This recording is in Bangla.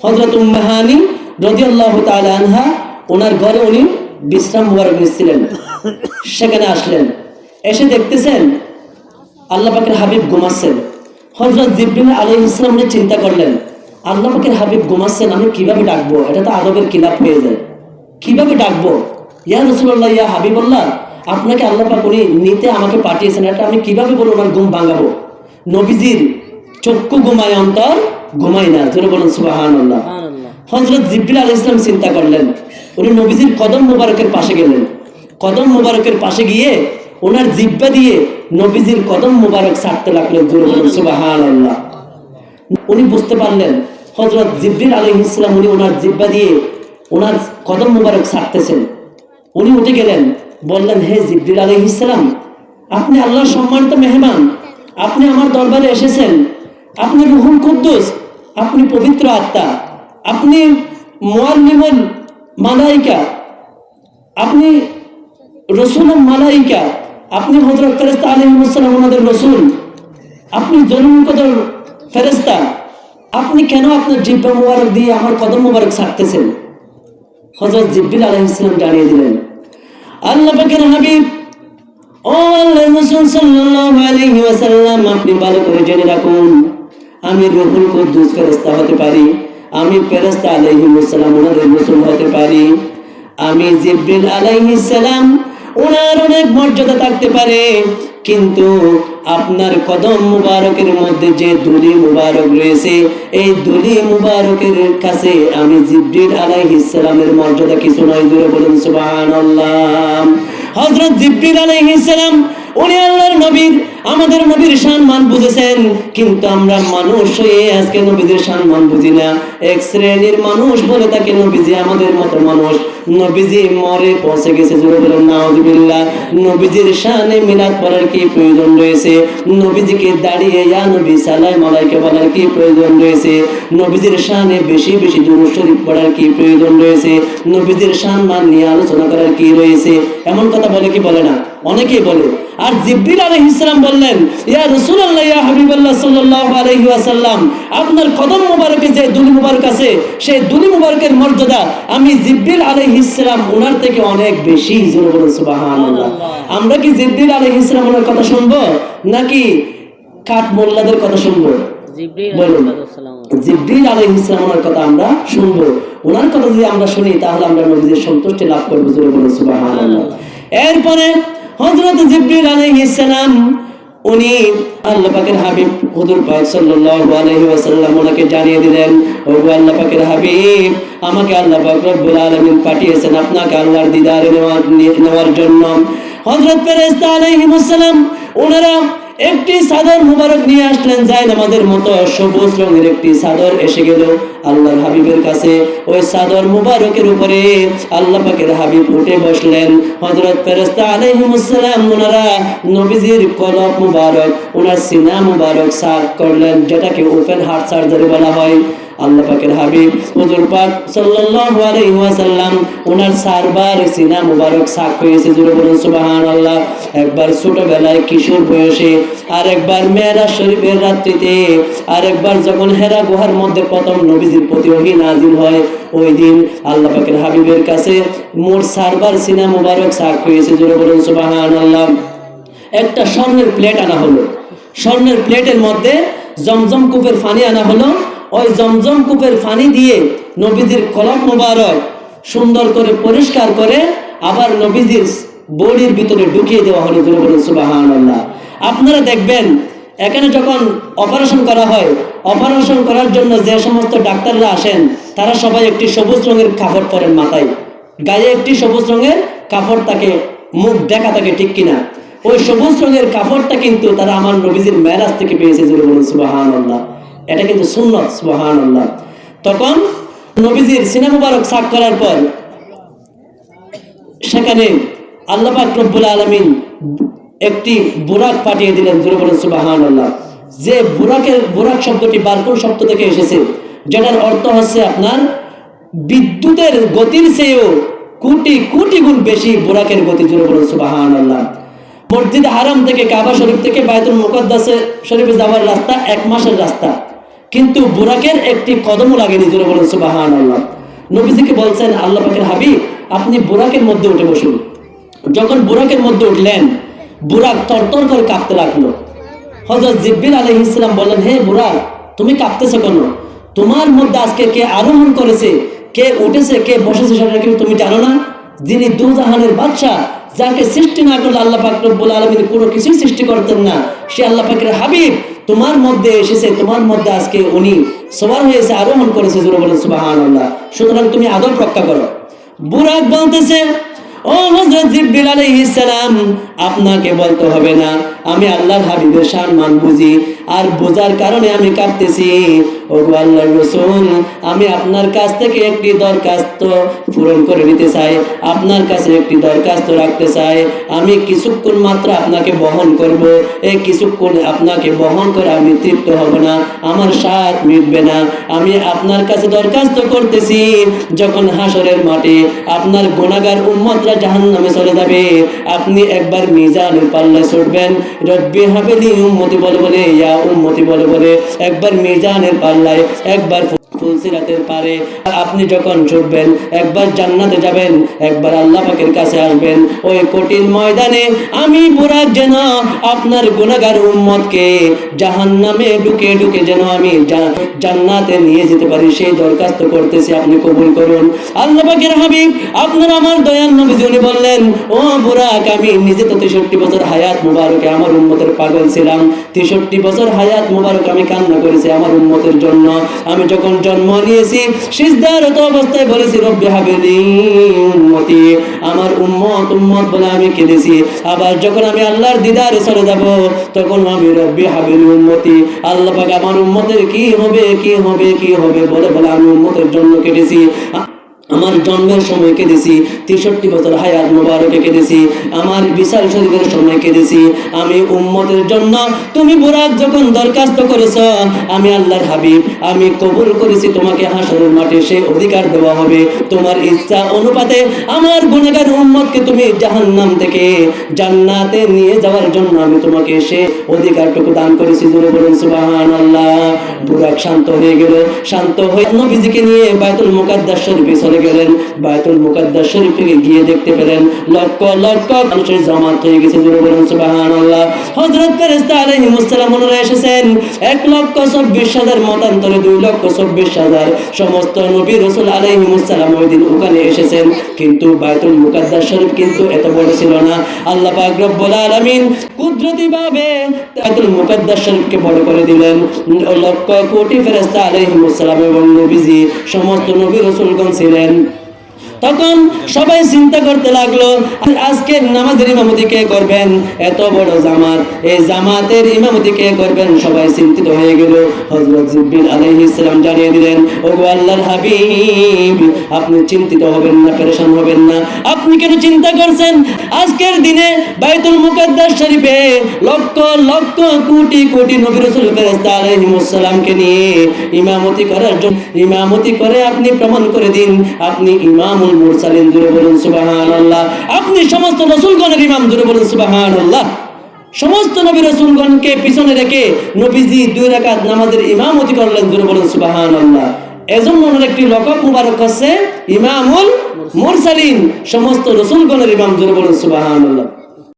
হযরত উম্মে হানি রাদিয়াল্লাহু তাআলা আনহা ওনার ঘরে উনি বিশ্রাম মুবারক নিচ্ছিলেন। সেখানে আসলেন, এসে দেখতেছেন আল্লাহ পাকের হাবিব ঘুমাচ্ছেন। হযরত জিবরিল আলাইহিস সালাম চিন্তা করলেন, আল্লাহ পাকের হাবিব ঘুমাচ্ছেন, আমি কিভাবে ডাকবো? এটা তো আদবের খিলাফ হয়ে যায়। কিভাবে ডাকবো? ইয়া রাসূলুল্লাহ, ইয়া হাবিবাল্লাহ, আপনাকে আল্লাহ পাক উনি নিতে আমাকে পাঠিয়েছেন, এটা আমি কিভাবে বলে ওনার ঘুম ভাঙাবো? নবীজির চক্ষু ঘুমায়, অন্তর ঘুমায় না। জোরে বলুন সুবহানাল্লাহ। হযরত জিবরিল আলাইহিস সালাম চিন্তা করলেন, উনি নবীজির কদম মুবারকের পাশে গেলেন। কদম মুবারকের পাশে গিয়ে ওনার জিহ্বা দিয়ে নবীজির কদম মুবারক ছাড়তে লাগলেন। জোরে বলুন সুবহানাল্লাহ। উনি বুঝতে পারলেন হযরত জিবরিল আলাইহিস সালাম উনি ওনার জিহ্বা দিয়ে ওনার কদম মুবারক ছাড়তেছেন। উনি উঠে গেলেন, বললেন, হে জিবরিল আলাইহিস সালাম, আপনি আল্লাহর সম্মানিত মেহমান, আপনি আমার দরবারে এসেছেন, আপনি রূহুল কুদ্দুস, আপনি পবিত্র আত্মা, আপনি মুআল্লিমুল মালাইকা, আপনি রাসূলুল মালাইকা, আপনি হযরত ফেরেশতা আলাইহিস সালাম ওনাদের রাসূল, আপনি জনকদর ফেরেশতা, আপনি কেন আপনার জিহ্বা মুবারক দিয়ে আমার কদম মুবারক ছাড়তেছেন? হযরত জিবরিল আলাইহিস সালাম জানিয়ে দিলেন, আল্লাহ পাকের হাবিব ও আল্লাহর রাসূল সাল্লাল্লাহু আলাইহি ওয়াসাল্লাম, আপনি ভালো করে জেনে রাখুন, আমি রূহুল কুদ্দুস ফেরেশতা হতে পারি, আমি ফেরেশতা আলাইহিস সালাম ওনাদের রাসূল হতে পারি, আমি জিবরিল আলাইহিস সালাম ওনার অনেক মর্যাদা থাকতে পারে, কিন্তু আপনার কদম মুবারকের মধ্যে যে ধুলি মুবারক রয়েছে, এই ধুলি মুবারকের কাছে আমি জিবরিল আলাইহিস সালামের মর্যাদা কিছু নয়। জোরে বলুন সুবহানাল্লাহ। হযরত জিবরিল আলাইহিস সালাম উনি আল্লাহর নবীর, আমাদের নবীর সম্মান বুঝেছেন, কিন্তু আমরা মানুষ হয়ে আজকে নবীদের সম্মান বুঝি না। এক শ্রেণীর মানুষ বলে থাকে নবীজি আমাদের মতো মানুষ, নবীজি মরে পৌঁছে গেছে। জোরে বলেন নাউযুবিল্লাহ। নবীজির শানে মিলাদ পড়ার কি প্রয়োজন রয়েছে? নবীজিকে দাঁড়িয়ে ইয়া নবী সালাম আলাইকা বলার কি প্রয়োজন রয়েছে? নবীজির শানে বেশি বেশি দুরূদ শরীফ পড়ার কি প্রয়োজন রয়েছে? নবীজির সম্মান নিয়ে আলোচনা করার কি রয়েছে? এমন কথা বলে কি বলে না? অনেকেই বলে। আর জিবরিল আলাইহিস সালাম বললেন, ইয়া রাসূলুল্লাহ, ইয়া হাবিবাল্লাহ সাল্লাল্লাহু আলাইহি ওয়াসাল্লাম, আপনার কদম মুবারকে যে দুলি মুবারক আছে, সেই দুলি মুবারকের মর্যাদা আমি জিবরিল আলাইহিস সালাম ওনার থেকে অনেক বেশি। জোরে বলুন সুবহানাল্লাহ। আমরা কি জিবরিল আলাইহিস সালাম ওনার কথা শুনবো নাকি কাঠ মোল্লাদের কথা শুনবো? বলুন, জিবরিল আলাইহিস সালাম ওনার কথা আমরা শুনবো। ওনার কথা যদি আমরা শুনি তাহলে আমরা নবীজির সন্তুষ্টি লাভ করব। জোরে বলুন সুবহানাল্লাহ। এরপরে হযরত জিবরিল আলাইহিস সালাম উনি আল্লাহ পাকের হাবিব হুজুর পাক সাল্লাল্লাহু আলাইহি ওয়াসাল্লাম ওনাকে জানিয়ে দিলেন, ও আল্লাহ পাকের হাবিব, আমাকে আল্লাহ পাক রব্বুল আলামিন পাঠিয়েছেন আপনাকে আল্লাহর দিদারে নেওয়ার জন্য। হযরত ফেরেশতা আলাইহিস সালাম ওনারা একটি চাদর মুবারক নিয়ে আসলেন, যায় নামাজের মতো সবুজ রঙের একটি চাদর এসে গেল আল্লাহর হাবিবের কাছে। ওই চাদর মুবারকের উপরে আল্লাহ পাকের হাবিব উঠে বসলেন। হযরত ফেরেশতা আলাইহিস সালাম ওনারা নবীজির কলব মুবারক, ওনার সিনা মুবারক সাফ করলেন, যেটাকে ওপেন হার্ট সার্জারি বলা হয়। আল্লাহ পাকের হাবিব হুজুর পাক সাল্লাল্লাহু আলাইহি ওয়াসাল্লাম ওনার সারবার সিনা মুবারক সাফ হয়েছে। জোরে বলুন সুবহানাল্লাহ। একবার ছোটবেলায় কিশোর বয়সে, আর একবার মেরাজ শরীফের রাত্রিতে, আর একবার যখন হেরা গুহার মধ্যে প্রথম নবীজির প্রতি ওহী নাযিল হয়, ওই দিন আল্লাহ পাকের হাবিবের কাছে মোট সারবার সিনা মুবারক সাফ হয়েছে। জোরে বলুন সুবহানাল্লাহ। একটা স্বর্ণের প্লেট আনা হলো, স্বর্ণের প্লেটের মধ্যে জমজম কূপের পানি আনা হলো। ওই জমজম কূপের পানি দিয়ে নবীজির কলব মুবারক সুন্দর করে পরিষ্কার করে আবার নবীজির বডির ভিতরে ঢুকিয়ে দেওয়া হলো। জোরে বলুন সুবহানাল্লাহ। আপনারা দেখবেন এখানে যখন অপারেশন করা হয়, অপারেশন করার জন্য যে সমস্ত ডাক্তাররা আসেন তারা সবাই একটি সবুজ রঙের কাপড় পরেন মাথায়, গায়ে একটি সবুজ রঙের কাপড় থাকে, মুখ দেখা থাকে, ঠিক কিনা? ওই সবুজ রঙের কাপড়টা কিন্তু তারা আমার নবীজির মেরাজ থেকে পেয়েছে। জোরে বলুন সুবহানাল্লাহ। এটা কিন্তু সুন্নাত। সুবহানাল্লাহ। তখন নবীজির সিনা মুবারক সাফ করার পর সেখানে আল্লাহ পাক রব্বুল আলামিন একটি বুরাক পাঠিয়ে দিলেন। জোরে বলুন সুবহানাল্লাহ। যে বুরাক শব্দটি বারকুন শব্দ থেকে এসেছে, যেটার অর্থ হচ্ছে আপনার বিদ্যুতের গতির চেয়েও কোটি কোটি গুণ বেশি বুরাকের গতি। জোরে বলুন সুবহানাল্লাহ। মসজিদ হারাম থেকে কাবা শরীফ থেকে বায়তুল মুকাদ্দাস শরীফে যাওয়ার রাস্তা 1 মাসের রাস্তা, কিন্তু বুরাকের একটি কদমও লাগেনি। জোরে বলুন সুবহানাল্লাহ। নবীজিকে বলছেন আল্লাহ পাকের হাবিব আপনি বুরাকের মধ্যে উঠে বসুন। যখন বুরাকের মধ্যে উঠলেন, বুরাক তরতর করে কাঁপতে লাগলো। হযরত জিবরিল আলাইহিস সালাম বললেন, হে বুরাক, তুমি কাঁপতেছো কেন? তোমার মধ্যে আজকে কে আরোহণ করেছে, কে উঠেছে, কে বসেছে সেটা কি তুমি জানো না? যিনি দুজাহানের বাদশা, যাকে সৃষ্টি না করলে আল্লাহ পাক রব্বুল আলামিন কোনো কিছুই সৃষ্টি করতেন না, সে আল্লাহ পাকের হাবিব তোমার মধ্যে এসেছে, তোমার মধ্যে আজকে উনি সওয়ার হয়েছে, আরোহণ করেছে। জোরে বলুন সুবহানাল্লাহ। সুতরাং তুমি আদব রক্ষা করো। বুরাক বলতেছে, ও হযরত জিবরিল আলাইহিস সালাম, আপনাকে বলতে হবে না, আমি আল্লাহর হাবিবের সম্মান বুঝি, আর বোঝার কারণে আমি কাঁপতেছি। ও গো আল্লাহর রাসূল, আমি আপনার কাছ থেকে একটি দরখাস্ত পূরণ করে নিতে চাই, আপনার কাছে একটি দরখাস্ত রাখতে চাই। আমি কিছুক্ষণ মাত্র আপনাকে বহন করব, এই কিছুক্ষণ আপনাকে বহন করে আমি তৃপ্ত হব না, আমার স্বাদ মিটবে না। আমি আপনার কাছে দরখাস্ত করতেছি, যখন হাসরের মাঠে আপনার গুনাহগার উম্মতরা জাহান্নামে চলে যাবে, আপনি একবার মিজানের পাল্লায় ছুটবেন, রব্বি হাবিলি উম্মতি বলে বলে, ইয়া উম্মতি বলে বলে একবার মিজানের পাল্লায়, একবার ফুলসিরাতের পারে আপনি যখন ছুটবেন, একবার জান্নাতে যাবেন, একবার আল্লাহ পাকের কাছে আসবেন। ওই কঠিন ময়দানে আমি বুরাক যেন আপনার গুনাহগার উম্মতকে জাহান্নামে ঢুকে ঢুকে যেন আমি জান্নাতে নিয়ে যেতে পারি, সেই দরখাস্ত করতেছি, আপনি কবুল করুন। আল্লাহ পাকের হাবিব আপনার আমার দয়াল নবীজি উনি বললেন, ও বুরাক, আমি নিজে তো 63 বছর হায়াত মুবারকে আমার উম্মতের পাগল ছিলাম। 63 বছর হায়াত মুবারক আমি কান্না করেছি আমার উম্মতের জন্য। আমি যখন জন্ম নিয়েছি সিজদারত অবস্থায় বলেছি, রব্বি হাবিলি উম্মতি, আমার উম্মত উম্মত বলে আমি কেঁদেছি। আবার যখন আমি আল্লাহর দিদারে চলে যাব, তখন আমি রব্বি হাবিলি উম্মতি, আল্লাহ পাক আমার উম্মতের কি হবে কি হবে কি হবে বলে বলে আমি উম্মতের জন্য কেঁদেছি। আমার জন্মের সময় কেঁদেছি, 63 বছর হায়াত মুবারকে কেঁদেছি, আমার বিশাল শরীরের সময় কেঁদেছি, আমি উম্মতের জন্য। তুমি বুরাক যখন দরখাস্ত করেছ, আমি আল্লাহর হাবিব আমি কবুল করেছি, তোমাকে হাসরের মাঠে সেই অধিকার দেওয়া হবে। তোমার ইচ্ছা অনুপাতে আমার গুনাহগার উম্মতকে তুমি জাহান্নাম থেকে জান্নাতে নিয়ে যাওয়ার জন্য আমি তোমাকে সেই অধিকারটুকু দান করেছি। জোরে বলুন সুবহানাল্লাহ। বুরাক শান্ত হয়ে গেল, শান্ত হয়ে নবীজিকে নিয়ে বাইতুল মুকাদ্দাস শরীফে চলে গেলেন। বাইতুল মুকাদ্দাস শরীফে গিয়ে দেখতে পেলেন লক্ষ লক্ষ মানুষের জামাত হয়ে গেছে। জোরে বলুন সুবহানাল্লাহ। হযরত ফেরেশতা আলাইহিস সালাম ওনারা এসেছেন 1,24,000 মতান্তরে 2,24,000 সমস্ত নবী রাসূল আলাইহিস সালাম ওই দিন ওখানে এসেছেন। কিন্তু বাইতুল মুকাদ্দাস শরীফ কিন্তু এত বড় ছিল না। আল্লাহ পাক রব্বুল আলামিন কুদরতি ভাবে বাইতুল মুকাদ্দাস শরীফকে বড় করে দিলেন। লক্ষ কোটি ফেরেশতা আলাইহিস সালাম এবং নবীজি সমস্ত নবী রাসূলগণ ছিলেন। তখন সবাই চিন্তা করতে লাগলো, আজকের নামাজের ইমামতি কে করবেন? এত বড় জামাত, এই জামাতের ইমামতি কে করবেন? সবাই চিন্তিত হয়ে গেল। হযরত জিবরিল আলাইহিস সালাম জানিয়ে দিলেন, ওগো আল্লাহর হাবিব, আপনি চিন্তিত হবেন না, পেরেশান হবেন না। আপনি কেন চিন্তা করছেন? আজকের দিনে বাইতুল মুকাদ্দাস শরীফে লক্ষ লক্ষ কোটি কোটি নবী রাসূল ফেরেশতা আলাইহিস সালামকে নিয়ে ইমামতি করার জন্য ইমামতি করে আপনি প্রমাণ করে দিন আপনি ইমামুল মুরসালিন। জোরে বলুন সুবহানাল্লাহ। আপনি সমস্ত রাসূলগণের ইমাম। জোরে বলুন সুবহানাল্লাহ। সমস্ত নবী রাসূলগণকে পিছনে রেখে নবীজি 2 রাকাত নামাজের ইমামতি করলেন। জোরে বলুন সুবহানাল্লাহ। এজন্য ওনার একটি লকব মুবারক আছে ইমামুল মুরসালিন, সমস্ত রাসূলগণের ইমাম। জোরে বলুন সুবহানাল্লাহ।